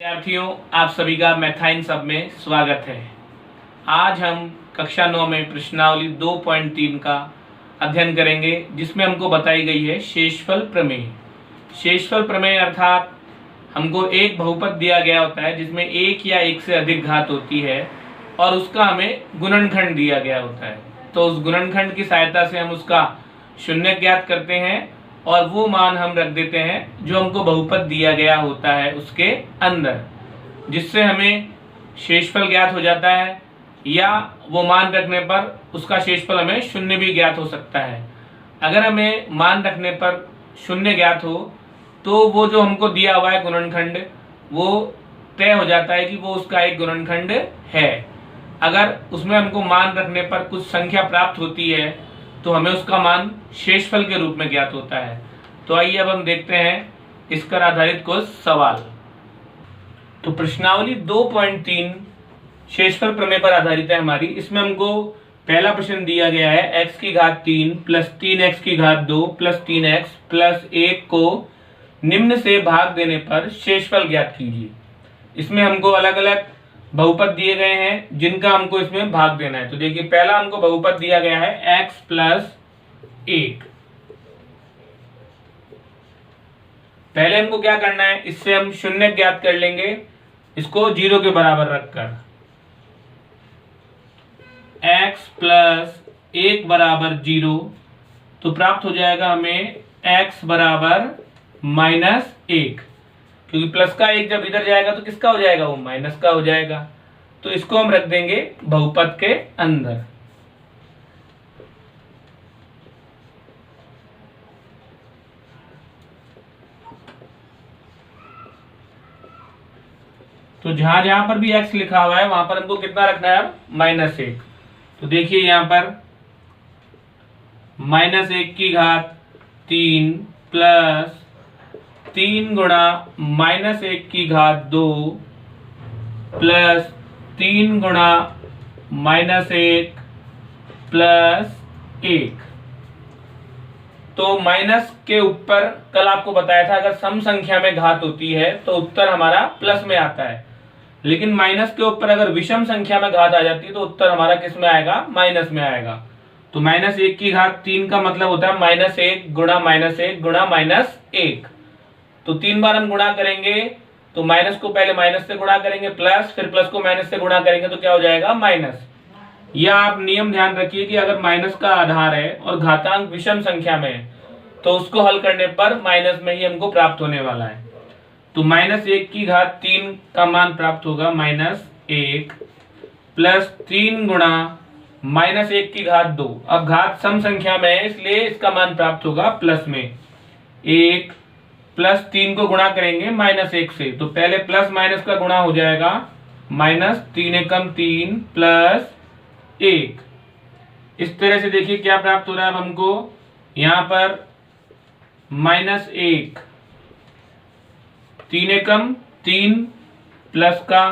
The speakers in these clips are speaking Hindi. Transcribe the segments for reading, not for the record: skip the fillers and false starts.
विद्यार्थियों, आप सभी का मैथाइन सब में स्वागत है। आज हम कक्षा 9 में प्रश्नावली 2.3 का अध्ययन करेंगे, जिसमें हमको बताई गई है शेषफल प्रमेय। शेषफल प्रमेय अर्थात हमको एक बहुपद दिया गया होता है जिसमें एक या एक से अधिक घात होती है और उसका हमें गुणनखंड दिया गया होता है। तो उस गुणनखंड की सहायता से हम उसका शून्य ज्ञात करते हैं और वो मान हम रख देते हैं जो हमको बहुपद दिया गया होता है उसके अंदर, जिससे हमें शेषफल ज्ञात हो जाता है, या वो मान रखने पर उसका शेषफल हमें शून्य भी ज्ञात हो सकता है। अगर हमें मान रखने पर शून्य ज्ञात हो तो वो जो हमको दिया हुआ है गुणनखंड, वो तय हो जाता है कि वो उसका एक गुणनखंड है। अगर उसमें हमको मान रखने पर कुछ संख्या प्राप्त होती है तो हमें उसका मान शेषफल के रूप में ज्ञात होता है। तो आइए अब हम देखते हैं इस पर आधारित कुछ सवाल। तो प्रश्नावली 2.3 शेषफल प्रमेय पर आधारित है हमारी। इसमें हमको पहला प्रश्न दिया गया है x की घात 3 प्लस 3x की घात 2 प्लस 3x प्लस 1 को निम्न से भाग देने पर शेषफल ज्ञात कीजिए। इसमें हमको अलग अलग बहुपद दिए गए हैं जिनका हमको इसमें भाग देना है। तो देखिए, पहला हमको बहुपद दिया गया है x प्लस 1। पहले हमको क्या करना है, इससे हम शून्य ज्ञात कर लेंगे, इसको 0 के बराबर रखकर। x प्लस 1 बराबर 0, तो प्राप्त हो जाएगा हमें x बराबर -1, क्योंकि प्लस का 1 जब इधर जाएगा तो किसका हो जाएगा, वो माइनस का हो जाएगा। तो इसको हम रख देंगे बहुपद के अंदर। तो जहां जहां पर भी x लिखा हुआ है वहां पर हमको कितना रखना है, -1। तो देखिए यहां पर -1 की घात 3 प्लस 3 गुणा -1 की घात 2 प्लस 3 गुणा -1 प्लस 1। तो माइनस के ऊपर कल आपको बताया था, अगर सम संख्या में घात होती है तो उत्तर हमारा प्लस में आता है, लेकिन माइनस के ऊपर अगर विषम संख्या में घात आ जाती है तो उत्तर हमारा किस में आएगा, माइनस में आएगा। तो -1 की घात 3 का मतलब होता है -1 गुणा -1 गुणा -1। तो 3 बार हम गुणा करेंगे तो माइनस को पहले माइनस से गुणा करेंगे प्लस, फिर प्लस को माइनस से गुणा करेंगे तो क्या हो जाएगा, माइनस। या आप नियम ध्यान रखिए कि अगर माइनस का आधार है और घातांक विषम संख्या में है तो उसको हल करने पर माइनस में ही हमको प्राप्त होने वाला है। तो -1 की घात 3 का मान प्राप्त होगा -1 प्लस 3 गुणा -1 की घात 2। अब घात सम संख्या में है इसलिए इसका मान प्राप्त होगा प्लस में 1 प्लस 3 को गुणा करेंगे -1 से, तो पहले प्लस माइनस का गुणा हो जाएगा, -3 एकम 3 प्लस 1। इस तरह से देखिए क्या प्राप्त हो रहा है अब हमको, यहां पर -1, 3 एकम 3 प्लस का,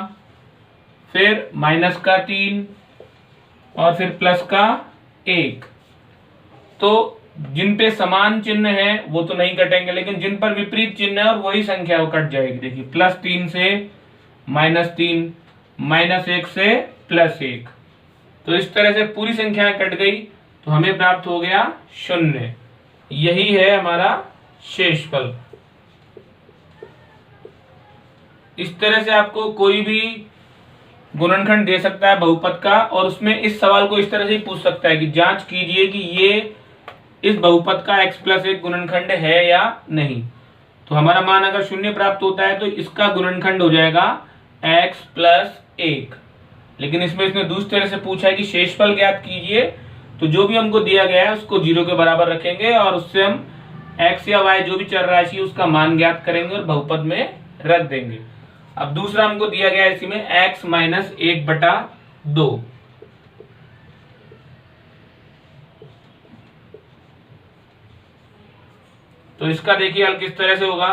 फिर माइनस का 3 और फिर प्लस का 1। तो जिन पे समान चिन्ह है वो तो नहीं कटेंगे, लेकिन जिन पर विपरीत चिन्ह है और वही संख्या वो कट जाएगी। देखिए, +3 से -3, -1 से +1। तो इस तरह से पूरी संख्या कट गई तो हमें प्राप्त हो गया 0। यही है हमारा शेषफल। इस तरह से आपको कोई भी गुणनखंड दे सकता है बहुपद का, और उसमें इस सवाल को इस तरह से ही पूछ सकता है कि जांच कीजिए कि ये इस बहुपद का x प्लस 1 गुणनखंड है या नहीं। तो हमारा मान अगर 0 प्राप्त होता है तो इसका गुणनखंड हो जाएगा x प्लस 1। लेकिन इसमें इसने दूसरी तरह से पूछा है कि शेषफल ज्ञात कीजिए, तो जो भी हमको दिया गया है उसको 0 के बराबर रखेंगे और उससे हम x या y जो भी चर राशि उसका मान ज्ञात करेंगे और बहुपद में रख देंगे। अब दूसरा हमको दिया गया है इसी में x - 1/2। तो इसका देखिए हल किस तरह से होगा।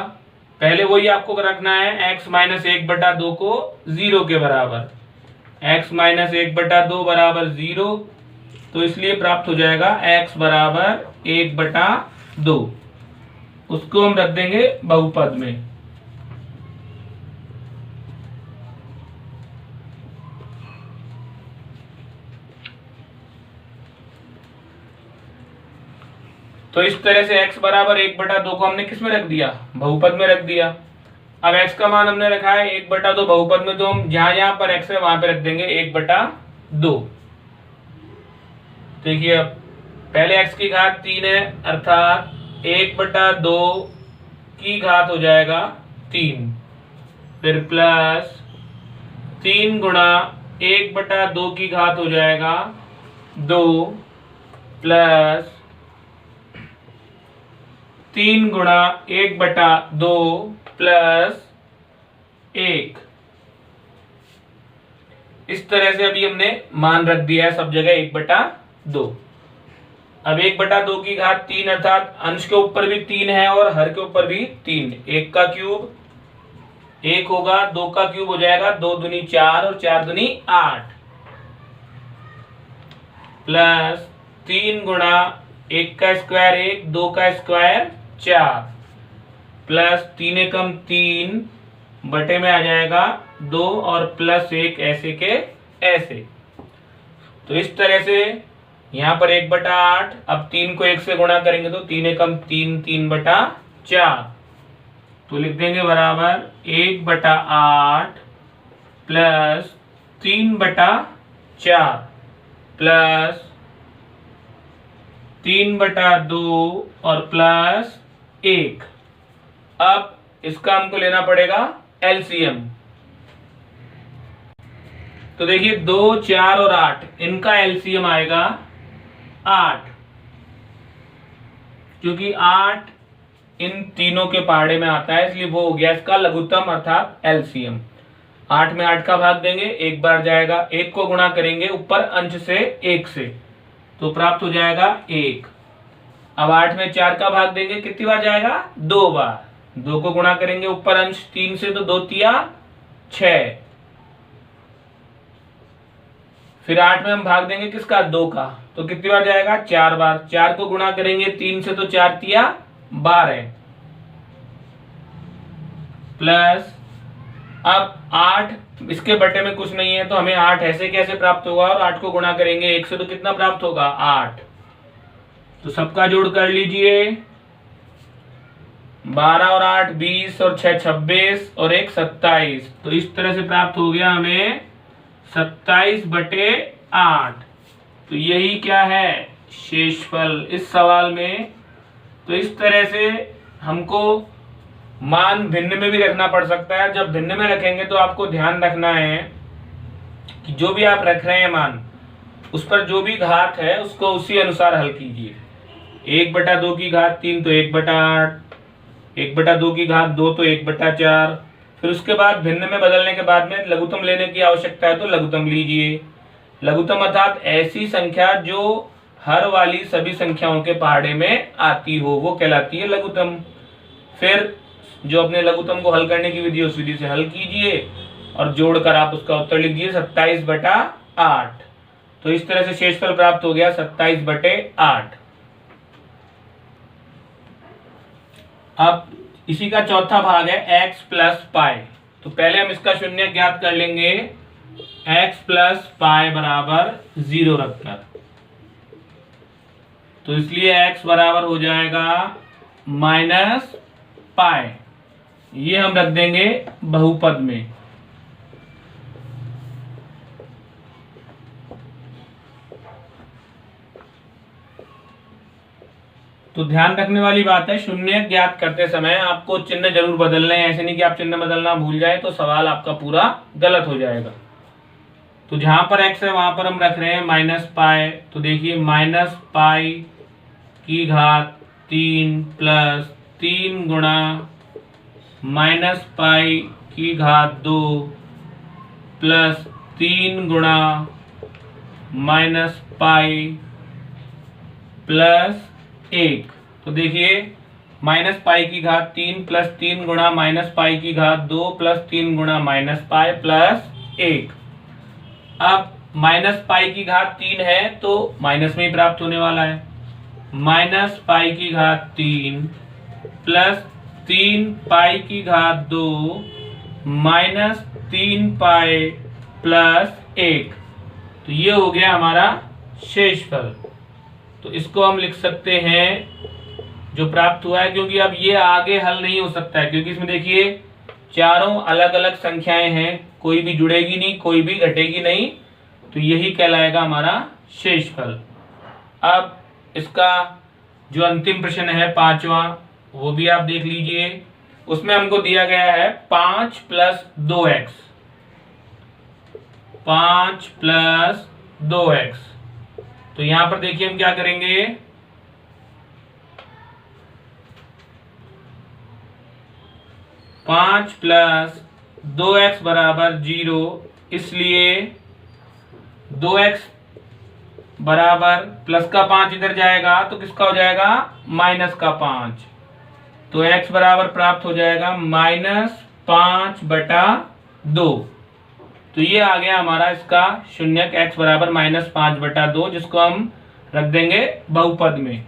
पहले वही आपको रखना है, x - 1/2 को 0 के बराबर। x - 1/2 बराबर 0, तो इसलिए प्राप्त हो जाएगा x बराबर 1/2। उसको हम रख देंगे बहुपद में। तो इस तरह से x बराबर 1/2 को हमने किस में रख दिया, बहुपद में रख दिया। अब x का मान हमने रखा है 1/2 बहुपद में, तो हम जहां जहां पर x है वहां पे रख देंगे 1/2। देखिए अब पहले x की घात 3 है, अर्थात 1/2 की घात हो जाएगा 3, फिर प्लस 3 गुणा 1/2 की घात हो जाएगा 2, प्लस 3 गुणा 1/2 प्लस 1। इस तरह से अभी हमने मान रख दिया है सब जगह 1/2। अब 1/2 की घात 3 अर्थात अंश के ऊपर भी 3 है और हर के ऊपर भी 3। 1 का क्यूब 1 होगा, 2 का क्यूब हो जाएगा 2 दूनी 4 और 4 दूनी 8, प्लस 3 गुणा 1 का स्क्वायर 1, 2 का स्क्वायर 4, प्लस 3 एकम 3 बटे में आ जाएगा 2 और प्लस 1 ऐसे के ऐसे। तो इस तरह से यहाँ पर 1/8, अब 3 को 1 से गुणा करेंगे तो 3 एकम 3, 3/4, तो लिख देंगे बराबर 1/8 प्लस 3/4 प्लस 3/2 और प्लस 1। अब इसका हमको लेना पड़ेगा एलसीएम। तो देखिए 2, 4 और 8 इनका एलसीएम आएगा 8, क्योंकि 8 इन तीनों के पहाड़े में आता है, इसलिए वो हो गया इसका लघुत्तम अर्थात एलसीएम। 8 में 8 का भाग देंगे, एक बार जाएगा, 1 को गुणा करेंगे ऊपर अंश से 1 से, तो प्राप्त हो जाएगा 1। अब 8 में 4 का भाग देंगे, कितनी बार जाएगा, 2 बार। 2 को गुणा करेंगे ऊपर अंश 3 से, तो 2 तिया 6। फिर 8 में हम भाग देंगे किसका, 2 का, तो कितनी बार जाएगा, 4 बार। 4 को गुणा करेंगे 3 से, तो 4 तिया 12, प्लस अब 8 इसके बटे में कुछ नहीं है, तो हमें 8 ऐसे कैसे प्राप्त होगा, और 8 को गुणा करेंगे 1 से, तो कितना प्राप्त होगा, 8। तो सबका जोड़ कर लीजिए, 12 और 8 20 और 6 26 और 1 27। तो इस तरह से प्राप्त हो गया हमें 27/8। तो यही क्या है, शेषफल इस सवाल में। तो इस तरह से हमको मान भिन्न में भी रखना पड़ सकता है। जब भिन्न में रखेंगे तो आपको ध्यान रखना है कि जो भी आप रख रहे हैं मान, उस पर जो भी घात है उसको उसी अनुसार हल कीजिए। 1/2 की घात 3 तो 1/8, 1/2 की घात 2 तो 1/4। फिर उसके बाद भिन्न में बदलने के बाद में लघुत्तम लेने की आवश्यकता है तो लघुत्तम लीजिए। लघुत्तम अर्थात ऐसी संख्या जो हर वाली सभी संख्याओं के पहाड़े में आती हो, वो कहलाती है लघुत्तम। फिर जो अपने लघुत्तम को हल करने की विधि है उस विधि से हल कीजिए और जोड़कर आप उसका उत्तर लिख दीजिए 27/8। तो इस तरह से शेषफल प्राप्त हो गया 27/8। अब इसी का चौथा भाग है x प्लस पाई। तो पहले हम इसका शून्य ज्ञात कर लेंगे, x प्लस पाई बराबर 0 रखकर। तो इसलिए x बराबर हो जाएगा -पाई, ये हम रख देंगे बहुपद में। तो ध्यान रखने वाली बात है, शून्य ज्ञात करते समय आपको चिन्ह जरूर बदलने हैं। ऐसे नहीं कि आप चिन्ह बदलना भूल जाए तो सवाल आपका पूरा गलत हो जाएगा। तो जहां पर x है वहां पर हम रख रहे हैं -पाई। तो देखिए -पाई की घात 3 प्लस 3 गुणा -पाई की घात 2 प्लस 3 गुणा -पाई प्लस 1। तो देखिए -पाई की घात 3 प्लस 3 गुणा -पाई की घात 2 प्लस 3 गुणा -पाई प्लस 1। अब -पाई की घात 3 है तो माइनस में ही प्राप्त होने वाला है। -पाई की घात 3 प्लस 3 पाई की घात 2 -3 पाई प्लस 1। तो ये हो गया हमारा शेषफल। तो इसको हम लिख सकते हैं जो प्राप्त हुआ है, क्योंकि अब ये आगे हल नहीं हो सकता है, क्योंकि इसमें देखिए चारों अलग अलग संख्याएं हैं, कोई भी जुड़ेगी नहीं, कोई भी घटेगी नहीं, तो यही कहलाएगा हमारा शेषफल। अब इसका जो अंतिम प्रश्न है पांचवा, वो भी आप देख लीजिए। उसमें हमको दिया गया है 5 + 2x, 5 + 2x। तो यहां पर देखिए हम क्या करेंगे, 5 + 2x = 0, इसलिए 2x बराबर प्लस का 5 इधर जाएगा तो किसका हो जाएगा, -5। तो x बराबर प्राप्त हो जाएगा -5/2। तो ये आ गया हमारा इसका शून्यक x बराबर -5/2, जिसको हम रख देंगे बहुपद में।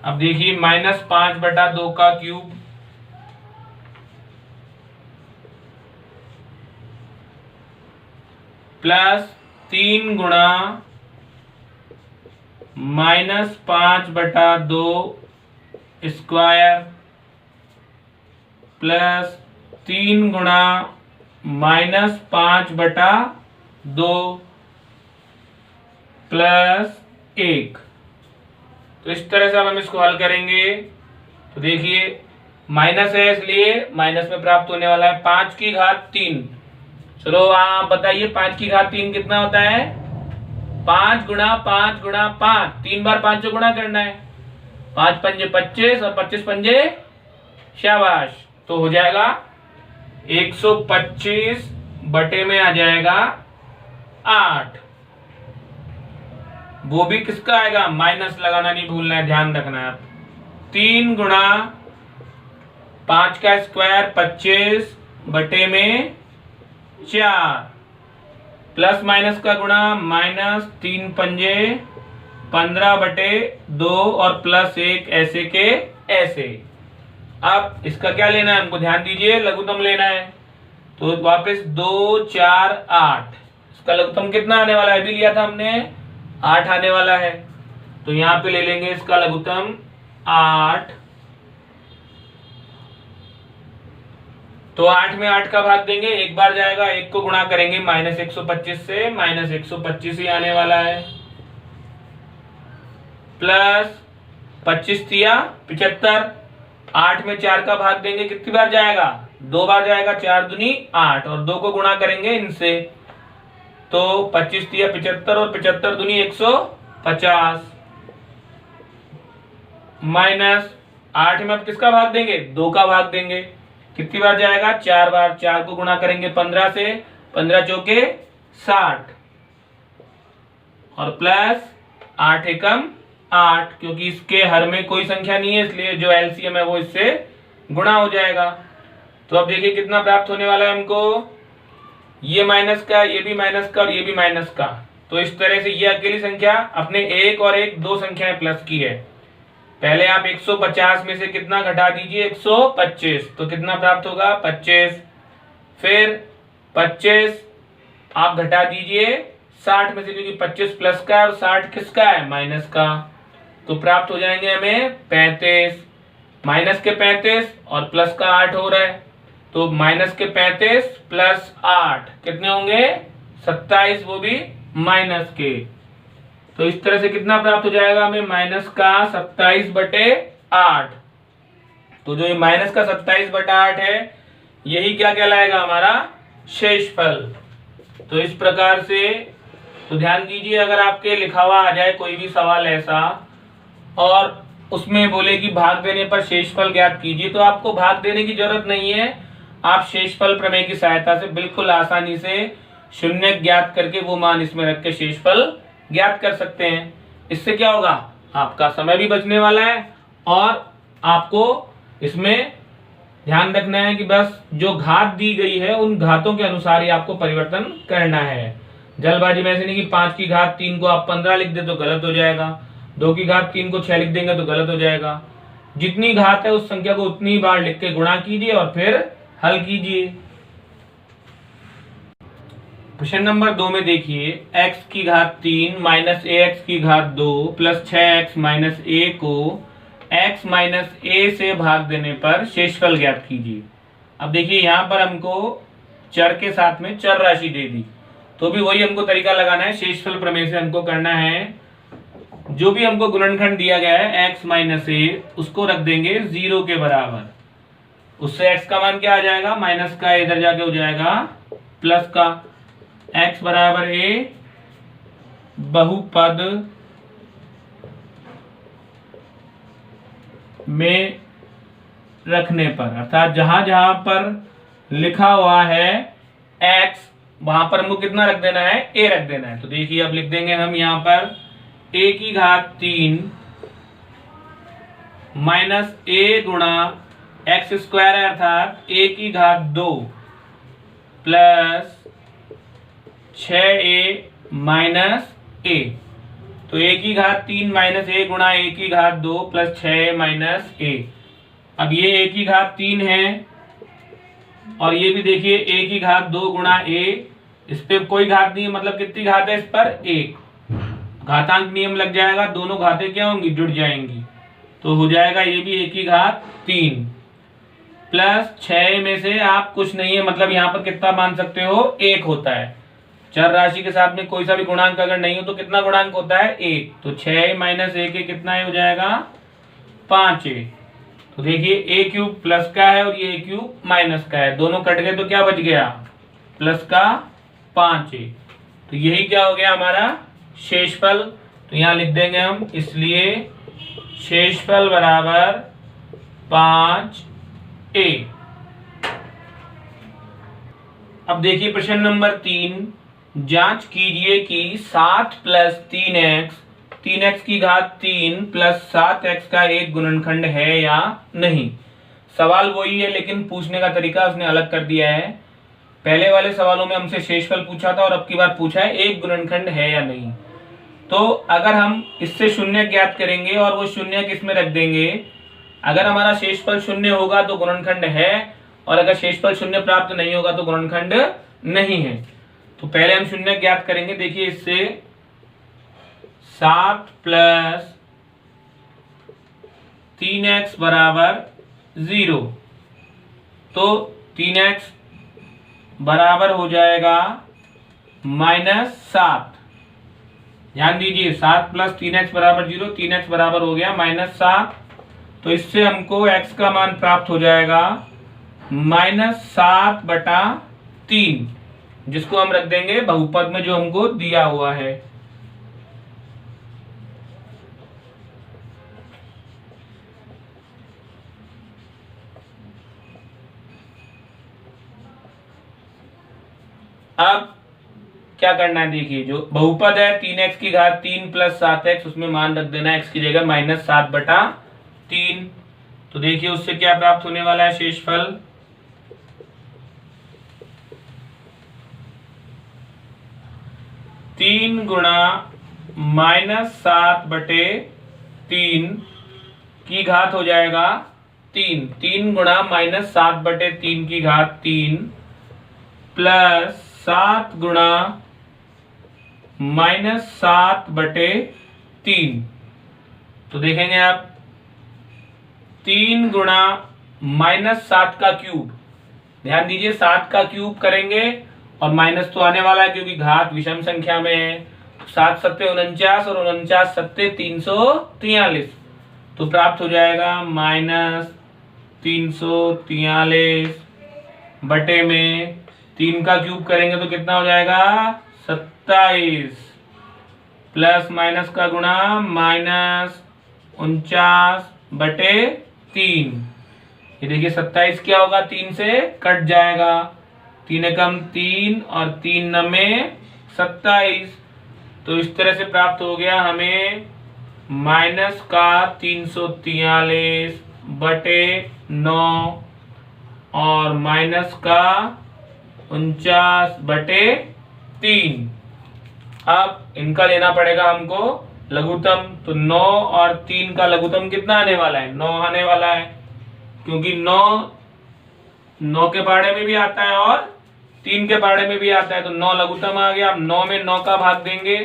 अब देखिए -5/2 का क्यूब प्लस 3 गुणा -5/2 स्क्वायर प्लस 3 गुणा -5/2 प्लस 1। तो इस तरह से अब हम इसको हल करेंगे। तो देखिए माइनस है, इसलिए माइनस में प्राप्त होने वाला है 5⁻3। चलो आप बताइए 5⁻3 कितना होता है, 5 × 5 × 5, 3 बार 5 को गुणा करना है, 5 पंजे 25 और 25 पंजे शाबाश, तो हो जाएगा 125 बटे में आ जाएगा 8। वो भी किसका आएगा, माइनस लगाना नहीं भूलना है, ध्यान रखना है। 3 × 5 का स्क्वायर 25 बटे में 4 प्लस माइनस का गुणा -3 पंजे 15/2 और +1 ऐसे के ऐसे। अब इसका क्या लेना है हमको, ध्यान दीजिए, लघुत्तम लेना है। तो वापस 2 4 8, इसका लघुत्तम कितना आने वाला है, अभी लिया था हमने 8 आने वाला है। तो यहां पे ले लेंगे इसका लघुत्तम 8। तो 8 में 8 का भाग देंगे, एक बार जाएगा, एक को गुणा करेंगे -125 से, -125 ही आने वाला है। प्लस 25 दिया 75, 8 में 4 का भाग देंगे, कितनी बार जाएगा, 2 बार जाएगा, 4 दूनी 8, और 2 को गुणा करेंगे इनसे, तो 25 दिया 75 और 75 दूनी 150। -8 में अब किसका भाग देंगे, 2 का भाग देंगे, कितनी बार जाएगा, 4 बार, 4 को गुणा करेंगे 15 से, 15 चौके 60, और प्लस 8 एकम 8, क्योंकि इसके हर में कोई संख्या नहीं है, इसलिए जो एलसीएम है वो इससे गुणा हो जाएगा। तो अब देखिए कितना प्राप्त होने वाला है हमको, ये माइनस का, ये भी माइनस का और ये भी माइनस का। तो इस तरह से ये अकेली संख्या अपने एक और एक दो संख्याएं प्लस की है। पहले आप 150 में से कितना घटा दीजिए, 125, तो कितना प्राप्त होगा, 25। फिर 25 आप घटा दीजिए 60 में से, क्योंकि 25 प्लस का है और 60 किसका है, माइनस का, तो प्राप्त हो जाएंगे हमें 35। माइनस के 35 और प्लस का 8 हो रहा है, तो माइनस के 35 प्लस 8 कितने होंगे, 27, वो भी माइनस के। तो इस तरह से कितना प्राप्त हो जाएगा हमें, -27/8। तो जो ये -27/8 है, यही क्या कहलाएगा, हमारा शेषफल। तो इस प्रकार से, तो ध्यान दीजिए, अगर आपके लिखा हुआ आ जाए कोई भी सवाल ऐसा और उसमें बोले कि भाग देने पर शेषफल ज्ञात कीजिए, तो आपको भाग देने की जरूरत नहीं है, आप शेषफल प्रमेय की सहायता से बिल्कुल आसानी से शून्य ज्ञात करके वो मान इसमें रख के शेषफल ज्ञात कर सकते हैं। इससे क्या होगा, आपका समय भी बचने वाला है, और आपको इसमें ध्यान रखना है कि बस जो घात दी गई है उन घातों के अनुसार ही आपको परिवर्तन करना है। जल्दबाजी में ऐसे नहीं कि 5 की घात 3 को आप 15 लिख दे तो गलत हो जाएगा, 2 की घात 3 को 6 लिख देंगे तो गलत हो जाएगा। जितनी घात है उस संख्या को उतनी बार लिख के गुणा कीजिए और फिर हल कीजिए। प्रश्न नंबर 2 में देखिए x की घात 3 माइनस ax की घात 2 प्लस 6x माइनस a को x माइनस a से भाग देने पर शेषफल ज्ञात कीजिए। अब देखिए यहाँ पर हमको चर के साथ में चर राशि दे दी, तो भी वही हमको तरीका लगाना है। शेषफल प्रमेय से हमको करना है, जो भी हमको गुणनखंड दिया गया है x माइनस a उसको रख देंगे 0 के बराबर। उससे x का मान क्या आ जाएगा, माइनस का इधर जाके हो जाएगा प्लस का। x बराबर a बहुपद में रखने पर, अर्थात जहां जहां पर लिखा हुआ है x वहां पर हमको कितना रख देना है, a रख देना है। तो देखिए अब लिख देंगे हम यहां पर a की घात 3 माइनस a गुणा एक्स स्क्वायर है, अर्थात a की घात 2 प्लस 6a माइनस a। तो a की घात 3 माइनस a गुणा a की घात 2 प्लस 6a माइनस a। अब ये a की घात 3 है और ये भी देखिए a की घात 2 गुणा a, इस पे कोई घात नहीं है, मतलब कितनी घात है इस पर, 1। घातांक नियम लग जाएगा, दोनों घातें क्या होंगी, जुड़ जाएंगी। तो हो जाएगा ये भी a की घात 3 प्लस 6 में से आप कुछ नहीं है, मतलब यहाँ पर कितना मान सकते हो, 1 होता है। चर राशि के साथ में कोई सा भी गुणांक अगर नहीं हो तो कितना गुणांक होता है, 1। तो 6 माइनस 1 कितना हो जाएगा, 5a। तो देखिए a क्यूब प्लस का है और ये a क्यूब माइनस का है, दोनों कट गए तो क्या बच गया, प्लस का 5a। तो यही क्या हो गया हमारा शेषफल। तो यहाँ लिख देंगे हम, इसलिए शेषफल बराबर 5a। अब देखिए प्रश्न नंबर 3, जांच कीजिए कि 7 प्लस 3x की घात 3 प्लस 7x का एक गुणनखंड है या नहीं। सवाल वही है लेकिन पूछने का तरीका उसने अलग कर दिया है। पहले वाले सवालों में हमसे शेषफल पूछा था और अब की बार पूछा है एक गुणनखंड है या नहीं। तो अगर हम इससे शून्य ज्ञात करेंगे और वो शून्य किस में रख देंगे, अगर हमारा शेषफल शून्य होगा तो गुणनखंड है, और अगर शेषफल शून्य प्राप्त नहीं होगा तो गुणनखंड नहीं है। तो पहले हम शून्य ज्ञात करेंगे। देखिए इससे 7 प्लस 3x बराबर 0, तो 3x बराबर हो जाएगा -7। ध्यान दीजिए 7 प्लस 3x बराबर 0, 3x बराबर हो गया -7। तो इससे हमको x का मान प्राप्त हो जाएगा -7/3, जिसको हम रख देंगे बहुपद में जो हमको दिया हुआ है। अब क्या करना है, देखिए जो बहुपद है 3x की घात 3 प्लस 7x, उसमें मान रख देना है x की जगह -7/3। तो देखिए उससे क्या प्राप्त होने वाला है, शेषफल 3 गुणा -7/3 की घात हो जाएगा 3। 3 गुणा -7/3 की घात 3 प्लस 7 गुणा -7/3। तो देखेंगे आप 3 गुणा -7 का क्यूब, ध्यान दीजिए 7 का क्यूब करेंगे और माइनस तो आने वाला है क्योंकि घात विषम संख्या में है। 7 सत्ते 49 और 49 सत्ते 343, तो प्राप्त हो जाएगा -343 बटे में 3 का क्यूब करेंगे तो कितना हो जाएगा 27, प्लस माइनस का गुणा -49/3। ये देखिए 27 क्या होगा, 3 से कट जाएगा, 3 एकम 3 और 3 नमे 27। तो इस तरह से प्राप्त हो गया हमें -343/9 और -49/3। अब इनका लेना पड़ेगा हमको लघुत्तम। तो 9 और 3 का लघुत्तम कितना आने वाला है, 9 आने वाला है, क्योंकि 9 के बारे में भी आता है और 3 के पहाड़े में भी आता है, तो 9 लघुत्तम आ गया। अब 9 में 9 का भाग देंगे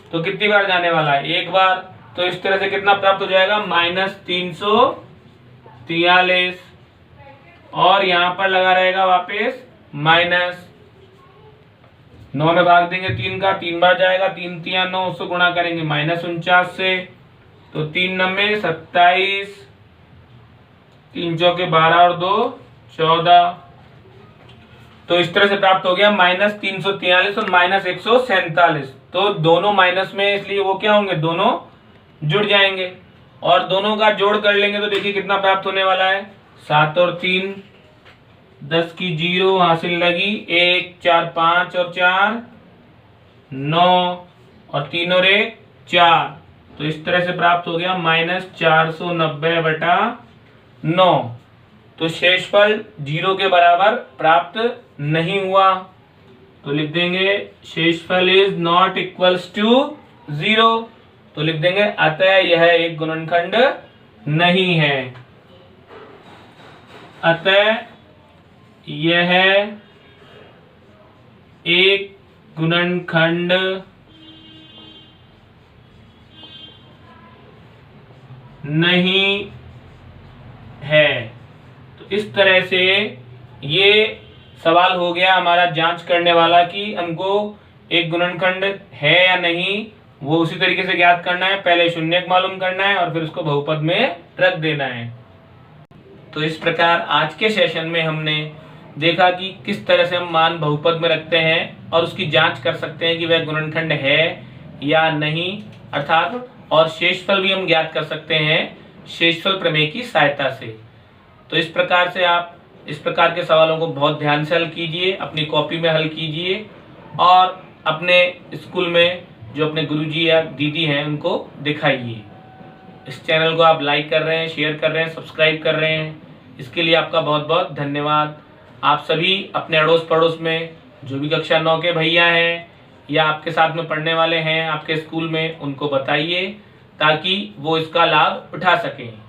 तो कितनी बार जाने वाला है, एक बार। तो इस तरह से कितना प्राप्त हो जाएगा, -343। और यहां पर लगा रहेगा वापस माइनस, 9 में भाग देंगे 3 का, 3 बार जाएगा, 3 3 9, उसको गुणा करेंगे -49 से, तो 3 9 27, 3 चौके 12 और 2 14। तो इस तरह से प्राप्त हो गया -343 और -147। तो दोनों माइनस में, इसलिए वो क्या होंगे, दोनों जुड़ जाएंगे और दोनों का जोड़ कर लेंगे तो देखिए कितना प्राप्त होने वाला है, 7 और 3 10 की 0 हासिल लगी, 1 4 5 और 4 9 और 3 और 1 4। तो इस तरह से प्राप्त हो गया -490/9। तो शेषफल 0 के बराबर प्राप्त नहीं हुआ, तो लिख देंगे शेषफल इज नॉट इक्वल्स टू 0। तो लिख देंगे अतः यह एक गुणनखंड नहीं है, अतः यह एक गुणनखंड नहीं है। तो इस तरह से ये सवाल हो गया हमारा जांच करने वाला कि हमको एक गुणनखंड है या नहीं, वो उसी तरीके से ज्ञात करना है। पहले शून्यक मालूम करना है और फिर उसको बहुपद में रख देना है। तो इस प्रकार आज के सेशन में हमने देखा कि किस तरह से हम मान बहुपद में रखते हैं और उसकी जांच कर सकते हैं कि वह गुणनखंड है या नहीं, अर्थात और शेषफल भी हम ज्ञात कर सकते हैं शेषफल प्रमेय की सहायता से। तो इस प्रकार से आप इस प्रकार के सवालों को बहुत ध्यान से हल कीजिए, अपनी कॉपी में हल कीजिए और अपने स्कूल में जो अपने गुरुजी या दीदी हैं उनको दिखाइए। इस चैनल को आप लाइक कर रहे हैं, शेयर कर रहे हैं, सब्सक्राइब कर रहे हैं, इसके लिए आपका बहुत बहुत धन्यवाद। आप सभी अपने अड़ोस पड़ोस में जो भी कक्षा 9 के भैया हैं या आपके साथ में पढ़ने वाले हैं आपके स्कूल में, उनको बताइए ताकि वो इसका लाभ उठा सकें।